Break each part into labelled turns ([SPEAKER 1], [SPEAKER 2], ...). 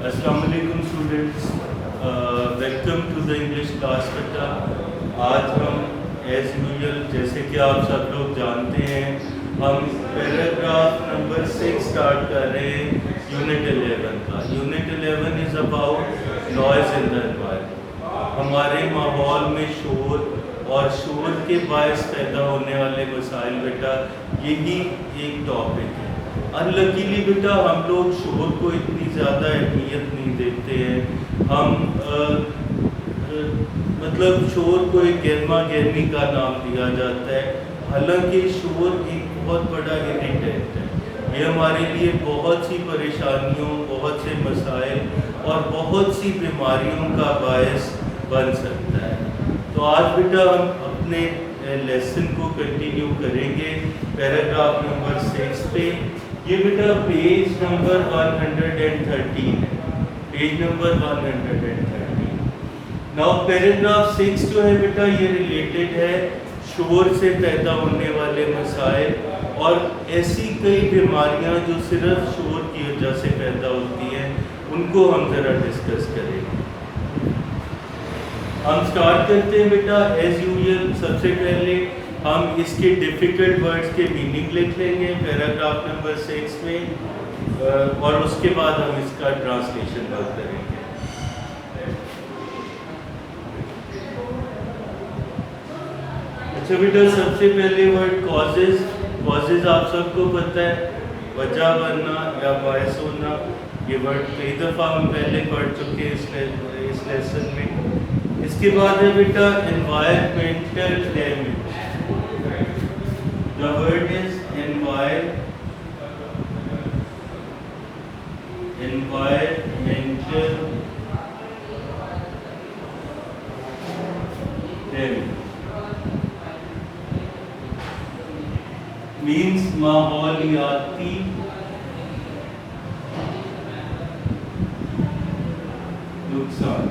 [SPEAKER 1] अस्सलामुअलैकुम students, welcome to the English class बेटा। आज हम एज यूजुअल जैसे कि आप सब लोग जानते हैं हम पैराग्राफ नंबर 6 स्टार्ट कर रहे हैं यूनिट 11 का। Unit 11 is about noise in the environment. हमारे माहौल में शोर और शोर के बायस पैदा होने वाले मसाइल बेटा, यही एक टॉपिक है। अनलकीली बेटा हम लोग शोर को इतनी ज़्यादा अहमियत नहीं देते हैं। हम मतलब शोर को एक गहमा गहमी का नाम दिया जाता है, हालांकि शोर एक बहुत बड़ा इरिटेंट है। ये हमारे लिए बहुत सी परेशानियों, बहुत से मसाइल और बहुत सी बीमारियों का बायस बन सकता है। तो आज बेटा हम अपने लेसन को कंटिन्यू करेंगे पैराग्राफ नंबर 6 पे। ये बेटा पेज नंबर 113 है, पेज नंबर 113। नाउ पैराग्राफ 6 जो है बेटा ये रिलेटेड है शोर से पैदा होने वाले मसाइल और ऐसी कई बीमारियां जो सिर्फ शोर की वजह से पैदा होती हैं, उनको हम ज़रा डिस्कस करेंगे। हम स्टार्ट करते हैं बेटा एज यूजुअल। सबसे पहले हम इसके डिफ़िकल्ट वर्ड्स के मीनिंग लिख लेंगे पैराग्राफ नंबर 6 में, और उसके बाद हम इसका ट्रांसलेशन बात करेंगे। अच्छा बेटा, सबसे पहले वर्ड कॉजेज। कॉजेज आप सबको पता है, वजह बनना या बायस होना। ये वर्ड कई दफ़ा हम पहले पढ़ चुके हैं इस लेसन में। इसके बाद है बेटा environmental damage. The word is environmental damage means माहौलियाती नुकसान।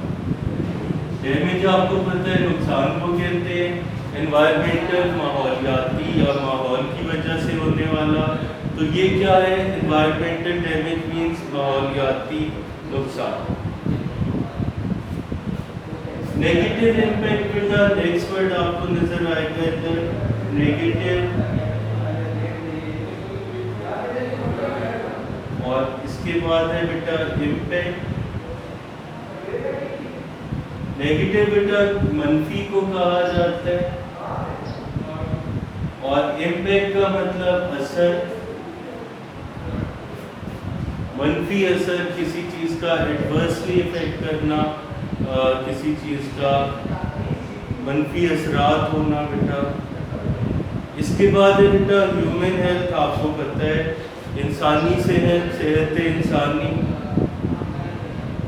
[SPEAKER 1] डैमेज आपको पता है नुकसान को कहते हैं, एनवायरमेंटल माहौलियाती और माहौल की वजह से होने वाला। तो ये क्या है? एनवायरमेंटल डैमेज मीन्स माहौलियाती नुकसान। नेगेटिव इम्पैक्ट बेटा नेक्स्ट वर्ड आपको नजर आएगा इधर, नेगेटिव। और इसके बाद है बेटा इम्पैक्ट। नेगेटिव बेटा मनफी को कहा जाता है और इम्पैक्ट का मतलब असर। मनफी असर किसी चीज़ का एडवर्सली इफेक्ट करना, किसी चीज़ का मनफी असरात होना बेटा। इसके बाद है बेटा ह्यूमन हेल्थ। आपको पता है इंसानी सेहत, सेहत इंसानी।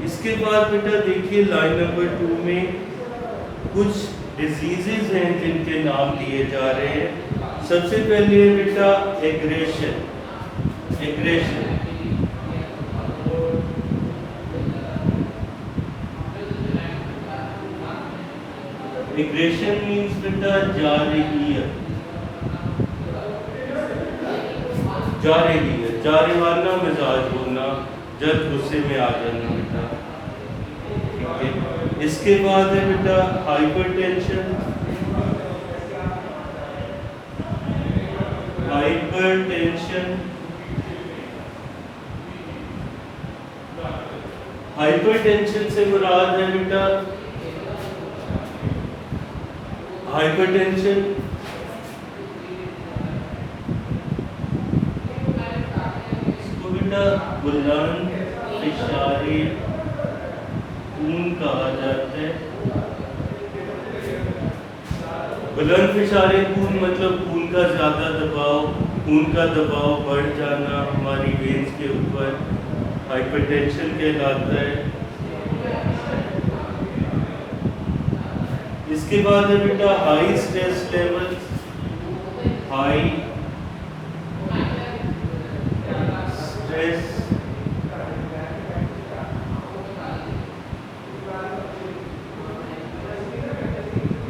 [SPEAKER 1] इसके बाद बेटा देखिए लाइन नंबर 2 में कुछ डिजीजेज हैं जिनके नाम दिए जा रहे हैं। सबसे पहले बेटा एग्रेशन। एग्रेशन एग्रेशन मीन्स बेटा जारहियत। जारहियत जारहाना मिजाज होना, जल्द गुस्से में आ जाना बेटा। ठीक है। इसके बाद है बेटा हाइपरटेंशन। हाइपरटेंशन हाइपरटेंशन से मुराद है बेटा हाइपरटेंशन इसको बेटा बुलंद फिशारे खून कहा जाता है। बुलंद फिशारे खून मतलब खून का ज़्यादा दबाव, खून का दबाव बढ़ जाना हमारी वेन्स के ऊपर हाइपरटेंशन कहलाता है। इसके बाद है बेटा high stress level. High stress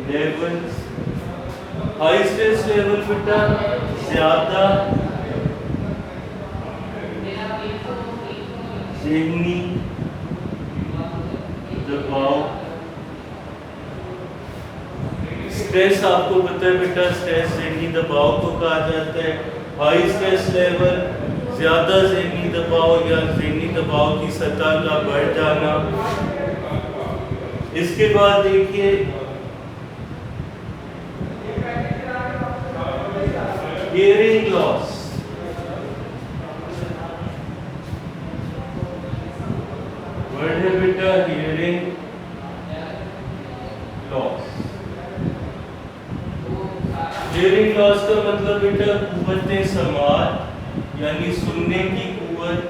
[SPEAKER 1] levels. High stress level बेटा ज़्यादा ज़हनी दबाव। स्ट्रेस आपको पता है बेटा, स्ट्रेस ज़हनी दबाव को कहा जाता है। हाई स्ट्रेस लेवल, ज़्यादा ज़हनी दबाव या ज़हनी दबाव की सतह का बढ़ जाना। इसके बाद देखिए हियरिंग लॉस। वर्ड है बेटा हियरिंग लॉस। हियरिंग लॉस का मतलब बेटा कुव्वते समात यानी सुनने की कुव्वत।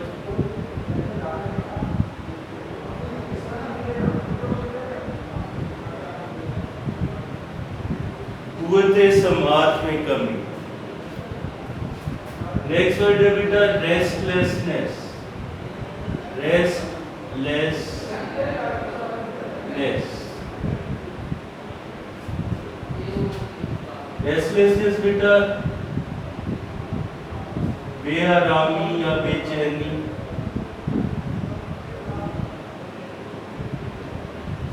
[SPEAKER 1] कुव्वते समात में कमी। नेक्स्ट वर्ड है बेटा रेस्टलेसनेस। रेस्टलेसनेस। रेस्टलेसनेस बेटा बेआरामी या बेचैनी।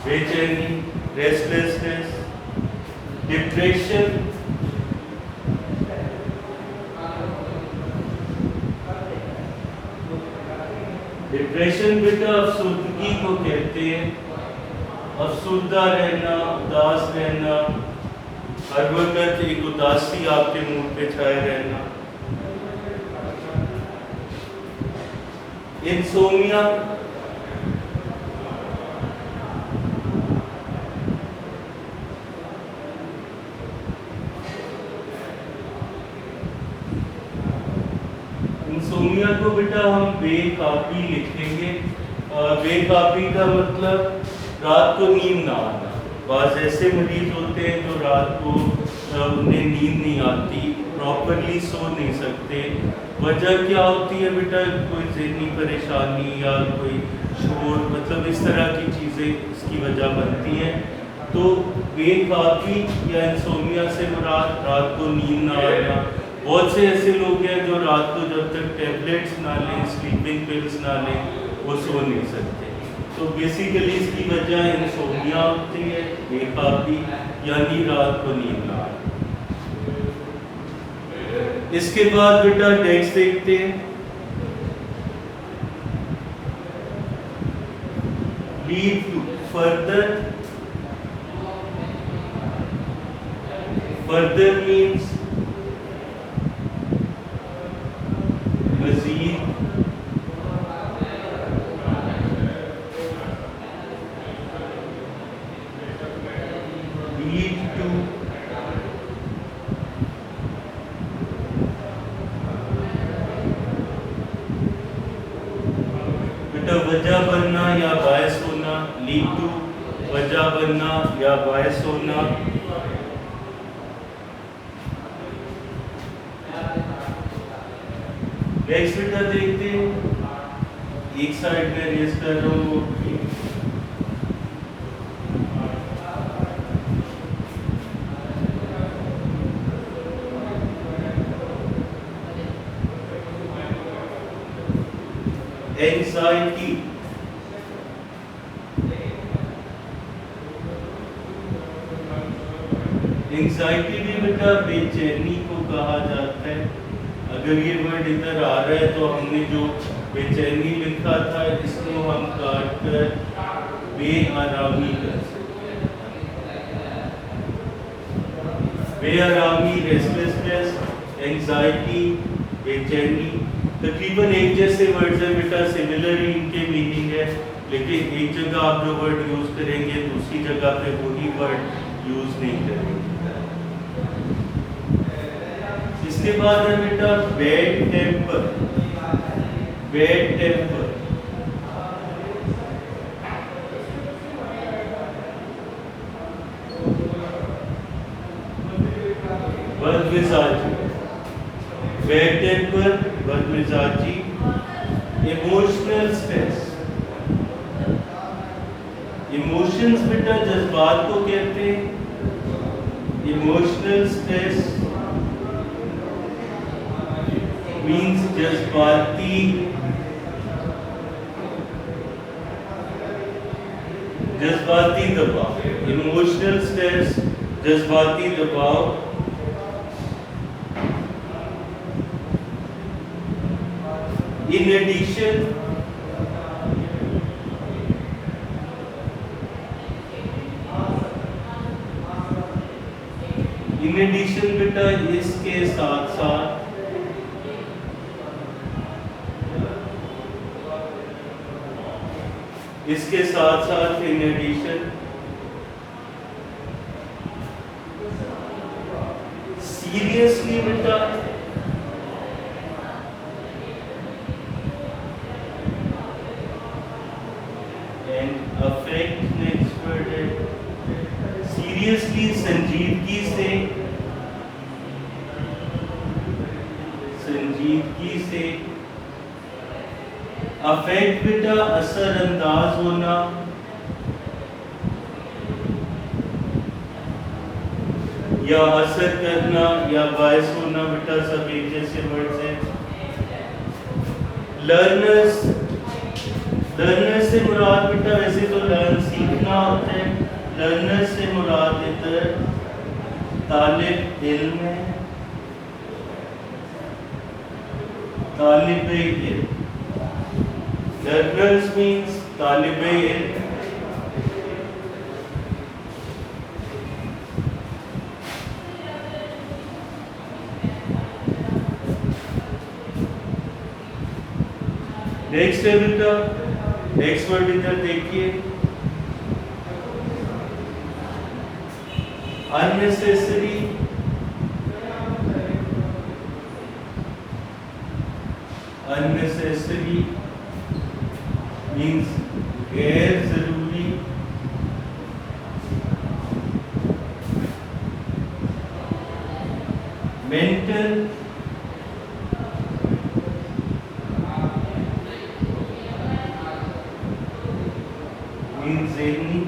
[SPEAKER 1] बेचैनी, रेस्टलेसनेस। डिप्रेशन, डिप्रेशन बेटा अफसुर्दगी को कहते हैं। अफसुर्दा रहना, उदास रहना, हर वक्त एक उदासी आपके मुंह पे छाए रहना। इंसोमिया, इंसोमिया को बेटा हम बेकाबी लिखेंगे। बेकाबी का मतलब रात को नींद ना आना। बाज़ ऐसे मरीज होते हैं जो रात को उन्हें नींद नहीं आती, प्रॉपरली सो नहीं सकते। वजह क्या होती है बेटा? कोई ज़हनी परेशानी या कोई शोर, मतलब इस तरह की चीज़ें इसकी वजह बनती हैं। तो बेकाबी या इंसोमिया से मुराद रात को नींद ना आना। बहुत से ऐसे लोग हैं जो रात को जब तक टैबलेट्स ना लें, स्लीपिंग पिल्स ना लें, वो सो नहीं सकते। तो बेसिकली इसकी वजह इंसोमिया होती है, बेकाबी यानी रात को नींद ना आए। इसके बाद बेटा नेक्स्ट देखते हैं lead to further. Further means मजीद, लीड टू बेटा वजह बनना या बायस होना। लीड टू वजह बनना या बायस होना। नेक्स्ट बेटा देखते हैं, एक साइड में रेस कर रहा हूँ। एंजाइटी, एंजाइटी भी बेटा बेचैनी को कहा जाता है। अगर ये वर्ड इधर आ रहा है तो हमने जो बेचैनी लिखा था इसको हम काट कर बेआरामी कर सकते हैं। बेआरामी, रेस्टलेसनेस, एंजाइटी, बेचैनी तकरीबन एक जैसे वर्ड्स हैं बेटा, सिमिलर ही इनके मीनिंग है, लेकिन एक जगह आप जो वर्ड यूज करेंगे दूसरी जगह पे वही वर्ड यूज नहीं करेंगे। इसके बाद है बेटा बैड टेम्पर। बैड टेम्पर बदमिजाजी। बैड टेम्पर, बदमिजाजी। Emotional stress. इमोशंस बेटा जज्बात को कहते हैं। इमोशनल स्ट्रेस मीन्स जज्बाती जज्बाती दबाव, इमोशनल स्ट्रेस, जज्बाती दबाव। In addition, बेटा इसके साथ साथ इन एडिशन सीरियसली बेटा एंड अफेक्ट, नेक्स्ट वर्ड है सीरियसली, संजीदगी से अफेक्ट बेटा असरअंदाज होना, या असर करना या बायस होना बेटा सब एक जैसे वर्ड्स हैं। लर्नर्स से मुराद बेटा वैसे तो लर्न सीखना होता है, लर्नर्स से मुराद इधर तालिब इल्म है, तालिब इल्म। Learners means तालिब इल्म। नेक्स्ट है बेटा, नेक्स्ट वर्ड इधर देखिए, अननेसेसरी। अननेसेसरी मीन्स गैर जरूरी, मेंटल मीन्स ज़हनी,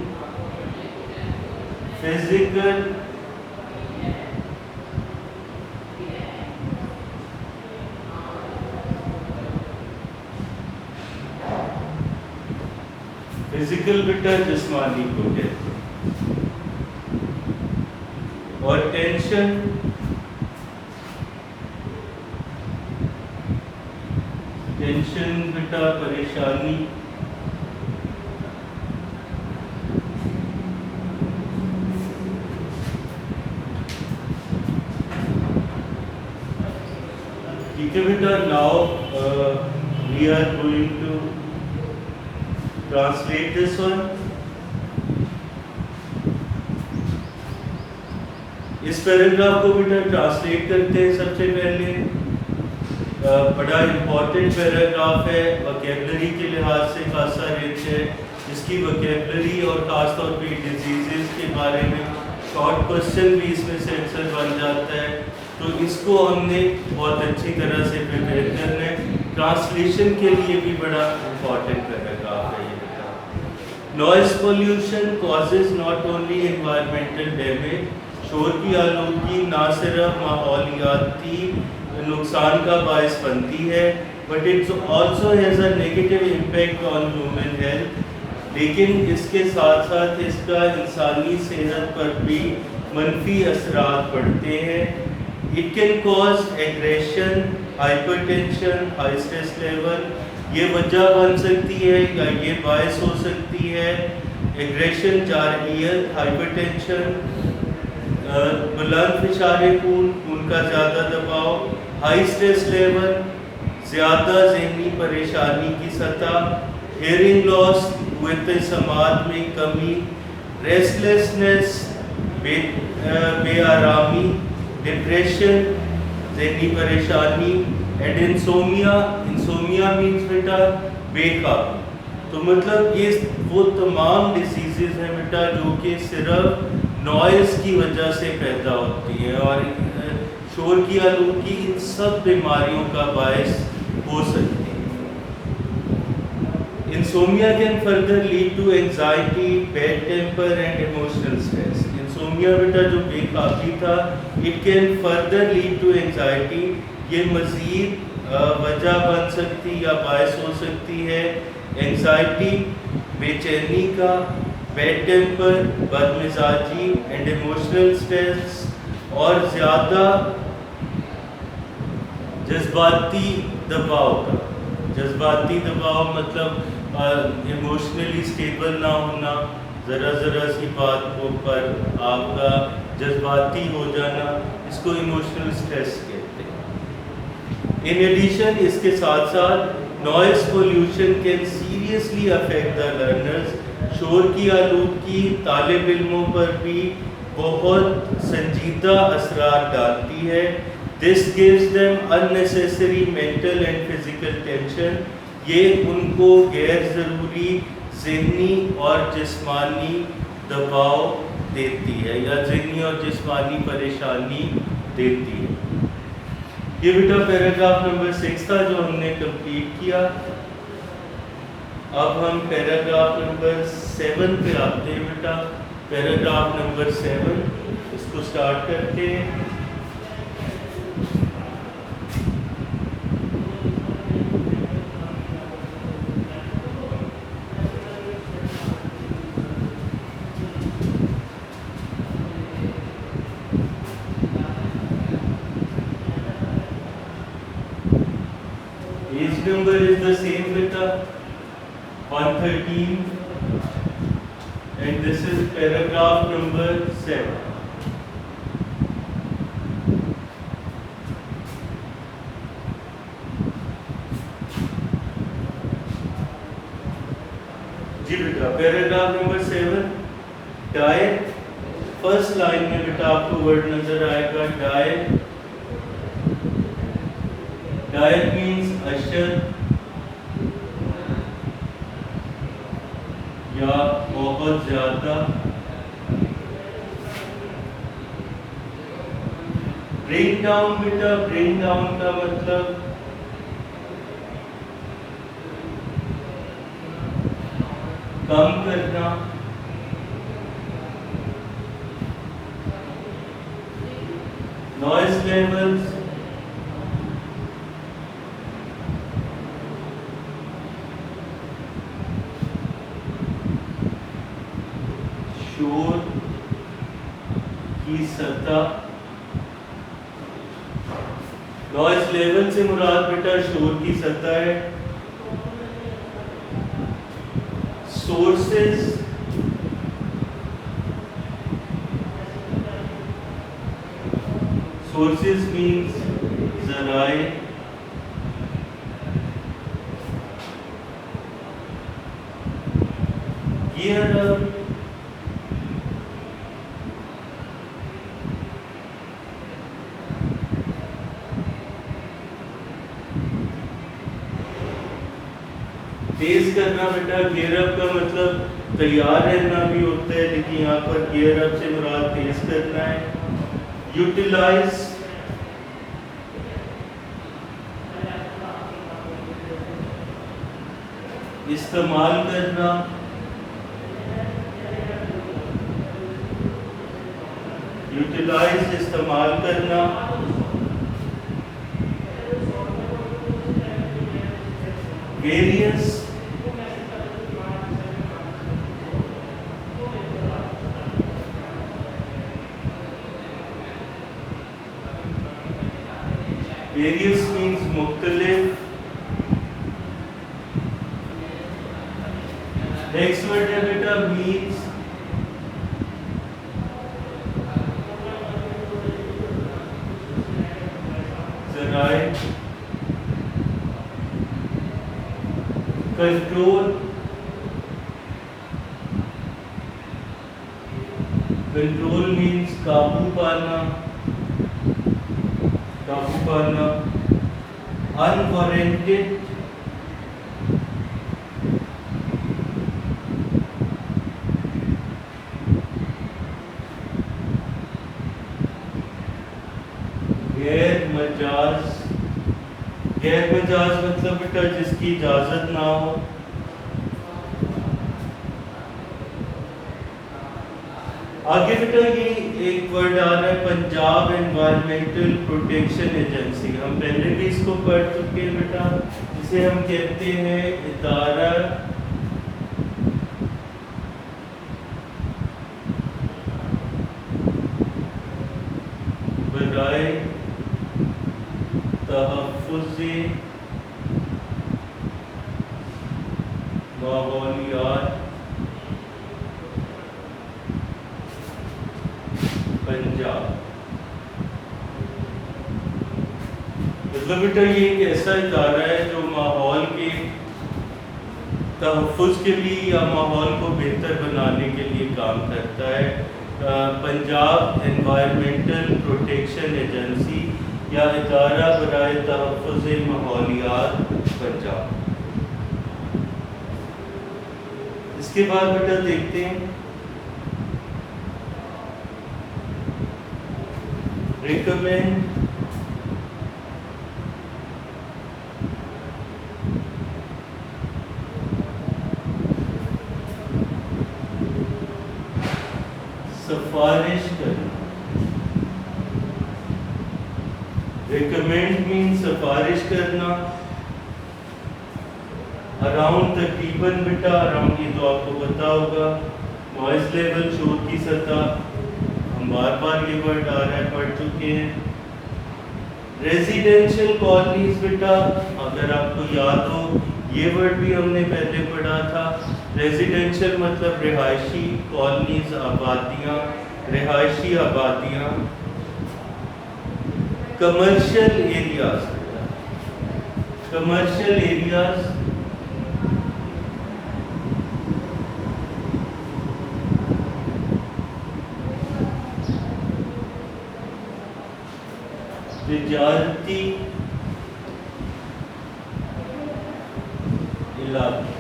[SPEAKER 1] फिजिकल बेटा जिस्मानी को कहते हैं, और टेंशन बेटा परेशानी, ठीक है बेटा। Now we are going to translate this one। इस पैराग्राफ को बेटा ट्रांसलेट करते हैं। सबसे पहले बड़ा इम्पोर्टेंट पैराग्राफ है, वोकैबुलरी के लिहाज से खासा रिच है, जिसकी वोकैबुलरी और ख़ास तौर पे डिजीज़ के बारे में शॉर्ट क्वेश्चन भी इसमें से अक्सर बन जाता है, तो इसको हमने बहुत अच्छी तरह से प्रिपेयर करना है। ट्रांसलेशन के लिए भी बड़ा इम्पोर्टेंट पैराग्राफ है ये। Noise pollution causes not only environmental damage, शोर की आलूदगी ना सिर्फ माहौलियाती नुकसान का बायस बनती है, but it's also has a negative impact on human health, लेकिन इसके साथ साथ इसका इंसानी सेहत पर भी मनफी असरात पड़ते हैं। It can cause aggression, hypertension, high stress level, ये वजह बन सकती है या ये बायस हो सकती है। एग्रेशन, जारहियत, हाइपरटेंशन, बुलंद फिशारे खून का ज़्यादा दबाव, हाई स्ट्रेस लेवल, ज़्यादा ज़हनी परेशानी की सतह, हेयरिंग लॉस, क़ुव्वत समात में कमी, रेस्टलेसनेस, बेआरामी, डिप्रेशन, ज़हनी परेशानी, एंड इंसोमिया मीन्स बेटा बेकाबू। तो मतलब ये वो तमाम डिसीज़ेज़ हैं बेटा जो कि सिर्फ नॉइज़ की वजह से पैदा होती है, और शोर की आलूदगी इन सब बीमारियों का बायस हो सकती है। Insomnia can further lead to anxiety, bad temper and emotional stress. Insomnia बेटा जो बेकाबी था, it can further lead to anxiety, ये मज़ीद वजह बन सकती या बायस हो सकती है एंजाइटी, बेचैनी का, बैड टेम्पर, बदमिजाजी एंड इमोशनल स्ट्रेस, और ज़्यादा जज्बाती दबाव का। जज्बाती दबाव मतलब इमोशनली स्टेबल ना होना, ज़रा सी बात को पर आपका जज्बाती हो जाना, इसको इमोशनल स्ट्रेस कहते हैं। इन एडिशन, इसके साथ साथ noise pollution can seriously affect the learners. शोर की आलूदगी तालिब इल्मों पर भी बहुत संजीदा असरात डालती है। This gives them unnecessary mental and physical tension. ये उनको गैर ज़रूरी ज़हनी और जिस्मानी दबाव देती है या ज़हनी और जिस्मानी परेशानी देती है। ये बेटा पैराग्राफ नंबर 6 था जो हमने कंप्लीट किया। अब हम पैराग्राफ नंबर 7 पे आते हैं बेटा। पैराग्राफ नंबर 7 इसको स्टार्ट करते हैं। Page number is the same beta, 113, and this is paragraph number 7. जी बेटा, paragraph number 7, diet. First line में बेटा आपको वर्ड नजर आएगा डाइट। डाइट मीन्स अशद या बहुत ज्यादा। ब्रिंग डाउन बेटा, ब्रिंग डाउन का मतलब कम करना। नॉइज लेवल्स, शोर की सतह। नॉइज लेवल से मुराद बेटा शोर की सतह है। सोर्सेस, सोर्सेस मीन्स जराए। गियर अप, तेज करना बेटा। गियर अप का मतलब तैयार रहना भी होता है, लेकिन यहाँ पर गियर अप से मुराद तेज करना है। यूटिलाइज, इस्तेमाल करना। यूटिलाइज इस्तेमाल करना। वेरियस, वेरियस मीन्स मुख्तलिफ। नेक्स्ट वर्ड है बेटा मीन्स। जराए। कंट्रोल, कंट्रोल मीन्स काबू पाना, काबू पाना। अनवारंटेड, गैर मजाज। गैर मजाज मतलब बेटा जिसकी इजाजत ना हो। आगे बेटा ये एक वर्ड आ रहा है पंजाब एनवायरमेंटल प्रोटेक्शन एजेंसी। हम पहले भी इसको पढ़ चुके हैं बेटा। इसे हम कहते हैं इदारा तहफ़्फ़ुज़े माहौलियात पंजाब। मतलब बेटा ये एक ऐसा इदारा है जो माहौल के तहफ़्फ़ुज़ के लिए या माहौल को बेहतर बनाने के लिए काम करता है। पंजाब एनवायरमेंटल प्रोटेक्शन एजेंसी या इदारा बराए तहफ़्फ़ुज़े माहौलियात पंजाब। इसके बाद बेटा देखते हैं रिकमेंड सिफारिश करना। रिकमेंड मीन सिफारिश करना। अराउंड तकरीबन बेटा अराउंड ये तो आपको पता होगा। नॉइज लेवल शोर की सतह, हम बार बार ये वर्ड आ रहा है पढ़ चुके हैं। रेजिडेंशियल कॉलोनीज बेटा अगर आपको याद हो ये वर्ड भी हमने पहले पढ़ा था। रेजिडेंशियल मतलब रिहायशी, कॉलोनीज आबादियाँ, रिहायशी आबादियाँ। कमर्शियल एरियाज, कमर्शियल एरियाज तिजारती इलाके।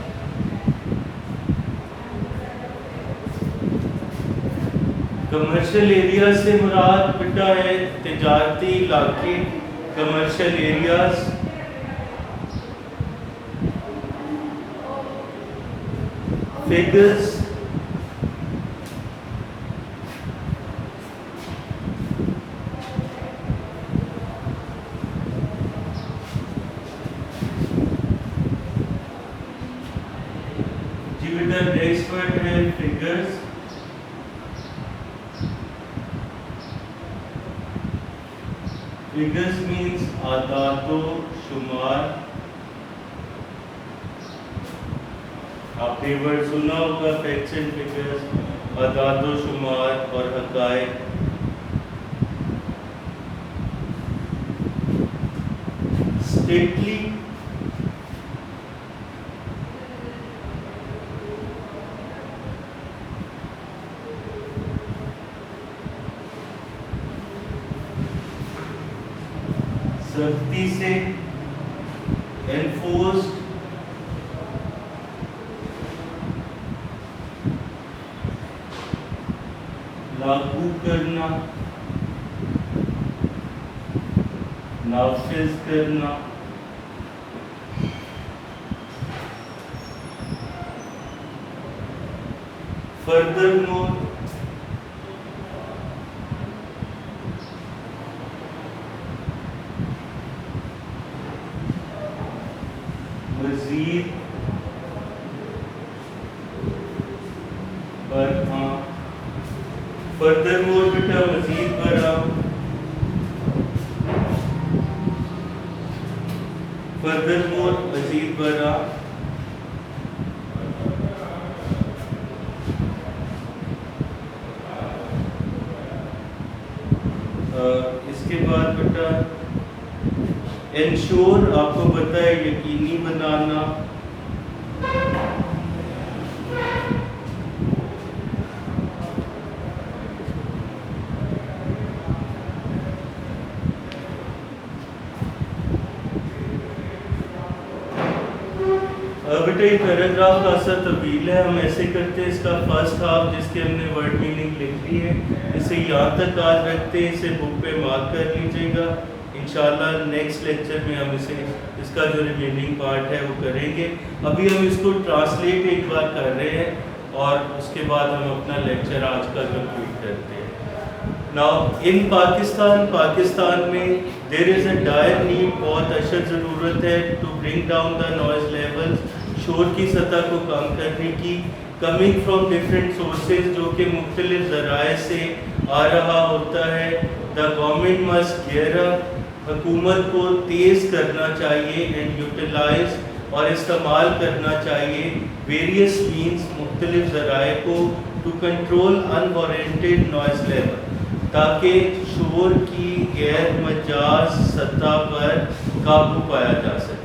[SPEAKER 1] कमर्शियल एरिया से मुराद बेटा है तिजारती इलाके, कमर्शियल एरियाज। फिगर्स जी बेटा नेक्स्ट वर्ड है फिगर्स। फिगर्स मीन्स आदातो शुमार। आपने वर्ड सुना होगा फैक्ट्स एंड फिगर्स, आदातो शुमार और हकायक। स्टेटली सख्ती से, एनफोर्स्ड लागू करना, नाफिज करना। फर्दरमोर मजीद बरआं। फर्दरमोर बेटा मजीद बरआं। फर्दरमोर मजीद बरआं। इसके बाद बेटा इंश्योर आपको पता है यकीनी बनाना। बेटा ये पैराग्राफ खासा तवील है, हम ऐसे करते हैं इसका फर्स्ट हाफ जिसके हमने वर्ड मीनिंग लिख ली है इसे यहाँ तक याद रखते हैं, इसे बुक पे मार्क कर लीजिएगा। इंशाल्लाह नेक्स्ट लेक्चर में हम इसका जो रिमेनिंग पार्ट है वो करेंगे। अभी हम इसको ट्रांसलेट एक बार कर रहे हैं और उसके बाद हम अपना लेक्चर आज का कंप्लीट करते हैं। नाउ इन पाकिस्तान में there is a dire need, बहुत अशद ज़रूरत है to bring down the noise levels, शोर की सतह को कम करने की। कमिंग फ्रॉम डिफरेंट सोर्सेज जो कि मुख्तलिफ ज़राए से आ रहा होता है। The government must gear up हुकूमत को तेज़ करना चाहिए एंड यूटिलाइज और इस्तेमाल करना चाहिए वेरियस मीन्स मुख्तलिफ ज़राए को to control unwarranted noise level, ताकि शोर की गैर मजाज सतह पर काबू पाया जा सके।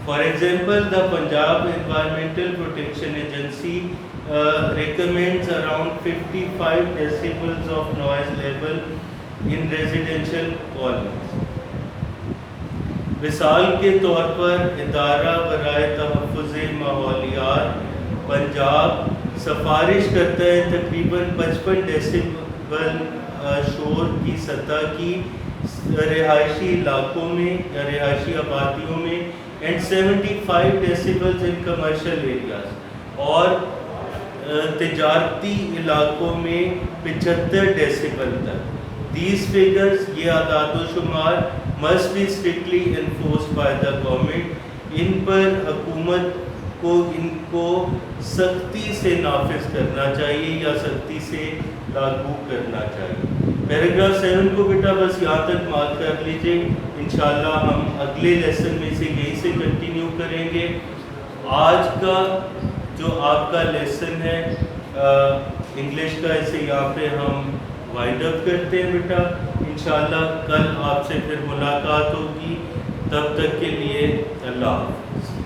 [SPEAKER 1] For example, the Punjab environmental protection agency recommends around 55 decibels of noise level in residential colonies. मिसाल के तौर पर इदारा बराए तहफ़्फ़ुज़ माहौलियात पंजाब सिफारिश करता है तकरीबन 55 डेसिबल शोर की सतह की रिहायशी इलाकों में या रिहायशी आबादियों में and 75 decibels in commercial areas और तिजारती इलाकों में 75 डेसिबल तक। These figures, ये आदाद शुमार must be strictly enforced by the government। इन पर हुकूमत को इनको सख्ती से नाफिज करना चाहिए या सख्ती से लागू करना चाहिए। पैराग्राफ 7 को बेटा बस यहाँ तक मार्क कर लीजिए, इंशाल्लाह हम अगले लेसन में से यहीं से कंटिन्यू करेंगे। आज का जो आपका लेसन है इंग्लिश का, इसे यहाँ पे हम वाइंड अप करते हैं बेटा। इंशाल्लाह कल आपसे फिर मुलाकात होगी, तब तक के लिए अल्लाह हाफ़िज़।